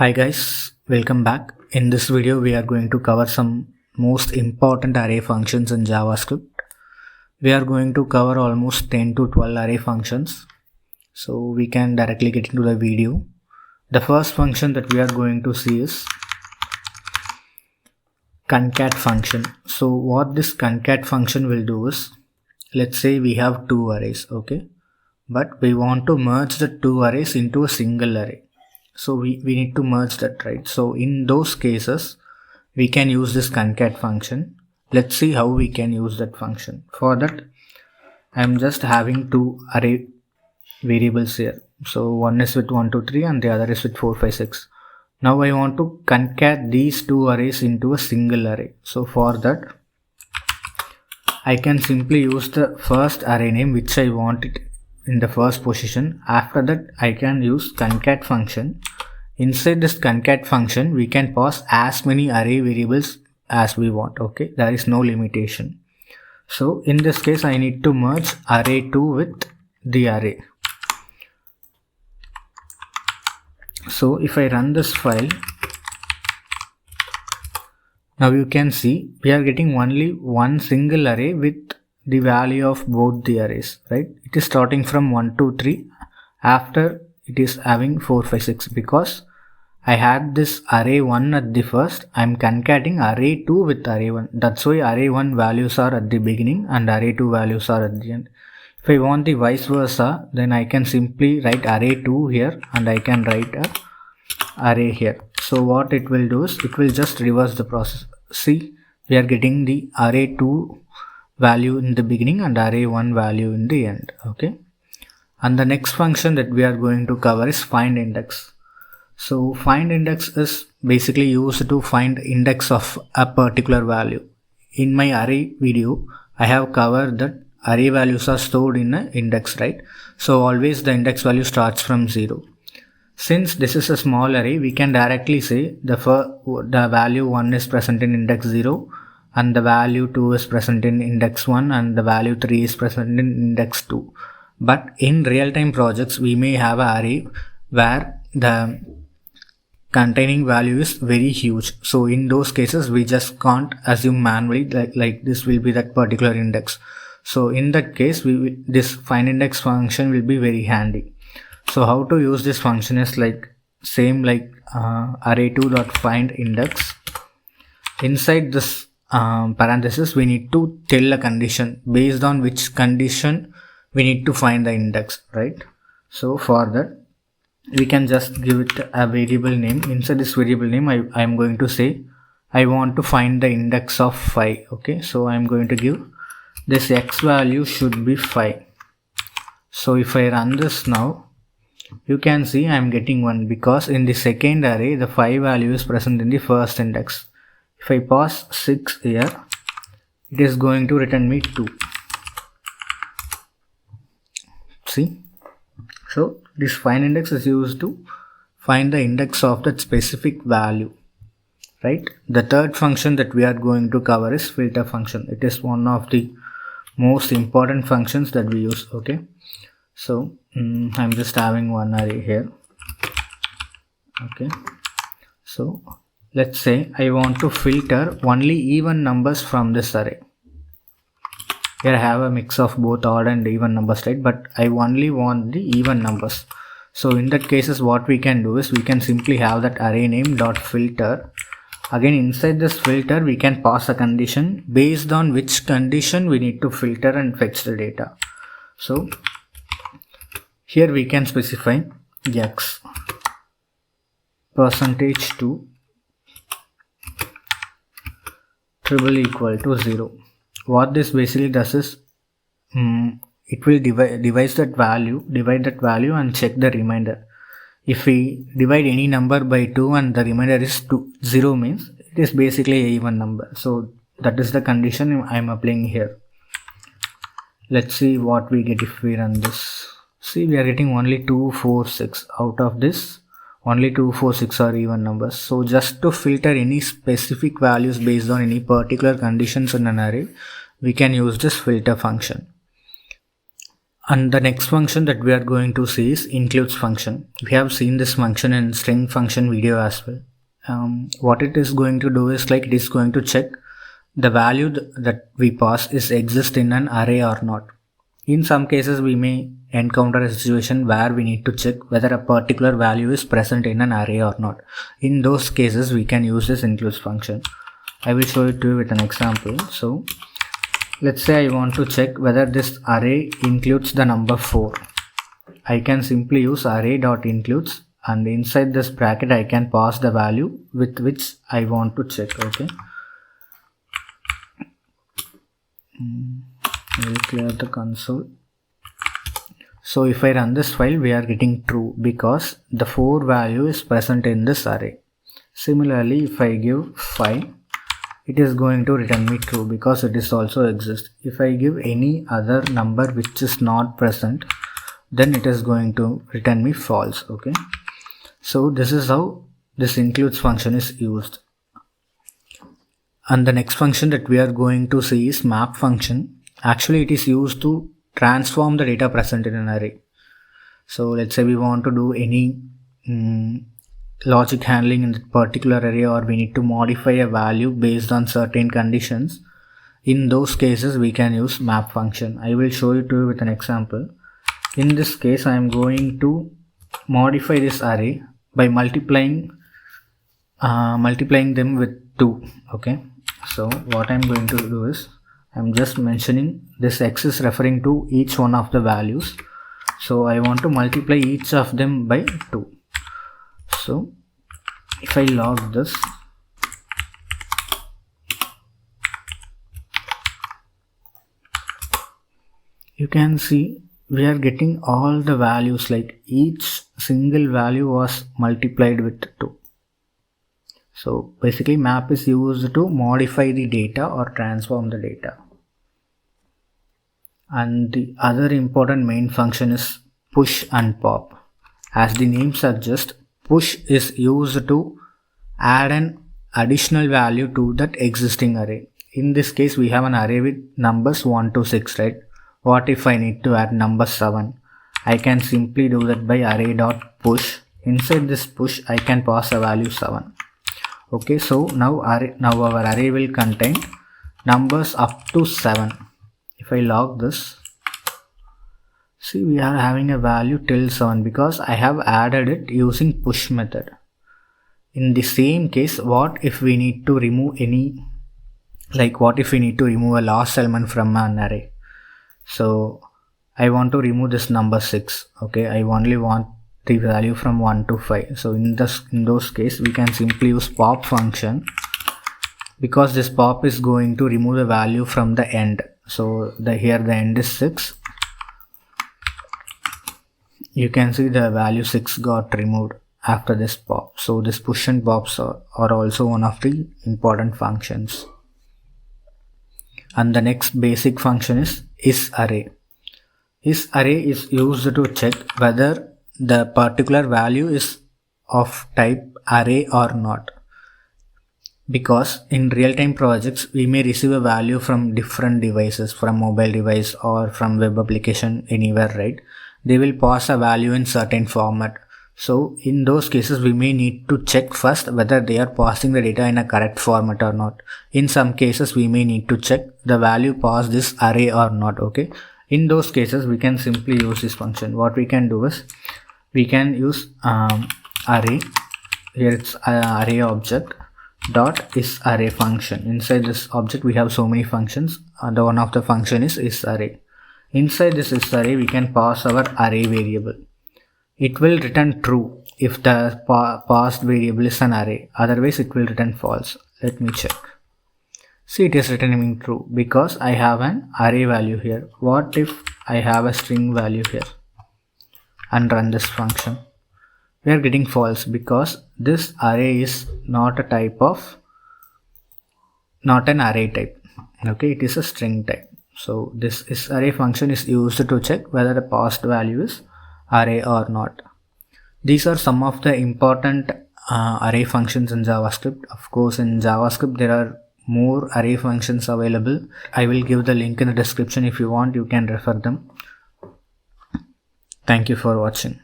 Hi guys, welcome back. In this video we are going to cover some most important array functions in JavaScript. We are going to cover almost 10 to 12 array functions. So we can directly get into the video. The first function that we are going to see is concat function. So what this concat function will do is, let's say we have two arrays, okay? But we want to merge the two arrays into a single array. So we need to merge that, right? So in those cases, we can use this concat function. Let's see how we can use that function. For that, I'm just having two array variables here. So one is with 1, 2, 3 and the other is with 4, 5, 6. Now I want to concat these two arrays into a single array. So for that, I can simply use the first array name which I want it in the first position. After that, I can use concat function. Inside this concat function, we can pass as many array variables as we want. Okay, there is no limitation. So in this case, I need to merge array2 with the array. So if I run this file, now you can see we are getting only one single array with the value of both the arrays, right? It is starting from 1, 2, 3. After it is having 4, 5, 6 because I had this array 1 at the first. I am concating array 2 with array 1. That's why array 1 values are at the beginning and array 2 values are at the end. If I want the vice versa, then I can simply write array 2 here and I can write a array here. So what it will do is it will just reverse the process. See, we are getting the array 2 value in the beginning and array 1 value in the end. Okay, and the next function that we are going to cover is find index. So find index is basically used to find index of a particular value. In my array video, I have covered that array values are stored in an index, right? So always the index value starts from 0. Since this is a small array, we can directly say the value 1 is present in index 0 and the value 2 is present in index 1 and the value 3 is present in index 2. But in real-time projects, we may have an array where the containing value is very huge. So in those cases, we just can't assume manually like this will be that particular index. So in that case, this find index function will be very handy. So how to use this function is like same like array2.find index. Inside this parenthesis, we need to tell a condition based on which condition we need to find the index, right? So for that, we can just give it a variable name. Inside this variable name, I am going to say I want to find the index of 5. Okay, so I am going to give this x value should be 5. So if I run this now, you can see I am getting 1 because in the second array the 5 value is present in the first index. If I pass 6 here, it is going to return me 2. See? So this find index is used to find the index of that specific value, right? The third function that we are going to cover is filter function. It is one of the most important functions that we use. Okay, so I'm just having one array here. Okay, so let's say I want to filter only even numbers from this array. Here I have a mix of both odd and even numbers, right? But I only want the even numbers. So in that cases, what we can do is we can simply have that array name dot filter. Again, inside this filter, we can pass a condition based on which condition we need to filter and fetch the data. So here we can specify x %2 triple equal to 0. What this basically does is it will divide that value and check the remainder. If we divide any number by 2 and the remainder is 0 means it is basically an even number. So that is the condition I am applying here. Let's see what we get if we run this. See, we are getting only 2, 4, 6. Out of this, only 2, 4, 6 are even numbers. So just to filter any specific values based on any particular conditions in an array, we can use this filter function. And the next function that we are going to see is includes function. We have seen this function in string function video as well. What it is going to do is like it is going to check the value that we pass is exist in an array or not. In some cases we may encounter a situation where we need to check whether a particular value is present in an array or not. In those cases we can use this includes function. I will show it to you with an example. So let's say I want to check whether this array includes the number 4. I can simply use array.includes, and inside this bracket I can pass the value with which I want to check. Okay, I will clear the console. So if I run this file, we are getting true because the 4 value is present in this array. Similarly, if I give 5, it is going to return me true because it is also exists. If I give any other number which is not present, then it is going to return me false. Okay, so this is how this includes function is used. And the next function that we are going to see is map function. Actually, it is used to transform the data present in an array. So let's say we want to do any logic handling in that particular array, or we need to modify a value based on certain conditions. In those cases we can use map function. I will show it to you with an example. In this case I am going to modify this array by multiplying them with 2. Okay, so what I am going to do is I am just mentioning this x is referring to each one of the values, so I want to multiply each of them by 2. So if I log this, you can see we are getting all the values, like each single value was multiplied with 2. So basically map is used to modify the data or transform the data. And the other important main function is push and pop. As the name suggests, push is used to add an additional value to that existing array. In this case we have an array with numbers 1 to 6, right? What if I need to add number 7? I can simply do that by array.push. Inside this push I can pass a value 7. Okay, so now our array will contain numbers up to 7. If I log this, see we are having a value till 7 because I have added it using push method. In the same case, what if we need to remove a last element from an array? So I want to remove this number 6. Okay, I only want the value from 1 to 5. So in those case we can simply use pop function, because this pop is going to remove the value from the end. So here the end is 6. You can see the value 6 got removed after this pop. So this push and pops are also one of the important functions. And the next basic function is isArray. IsArray is used to check whether the particular value is of type array or not. Because in real-time projects we may receive a value from different devices, from mobile device or from web application, anywhere, right? They will pass a value in certain format. So in those cases we may need to check first whether they are passing the data in a correct format or not. In some cases we may need to check the value passed is array or not. Okay, in those cases we can simply use this function. What we can do is we can use array. Here it's array object dot isArray function. Inside this object we have so many functions, and one of the function is isArray. Inside this isArray we can pass our array variable. It will return true if the passed variable is an array, otherwise it will return false. Let me check. See, it is returning true because I have an array value here. What if I have a string value here and run this function? We are getting false because this array is not an array type. Okay, it is a string type. So this isArray function is used to check whether the passed value is array or not. These are some of the important array functions in JavaScript. Of course, in JavaScript there are more array functions available. I will give the link in the description. If you want, you can refer them. Thank you for watching.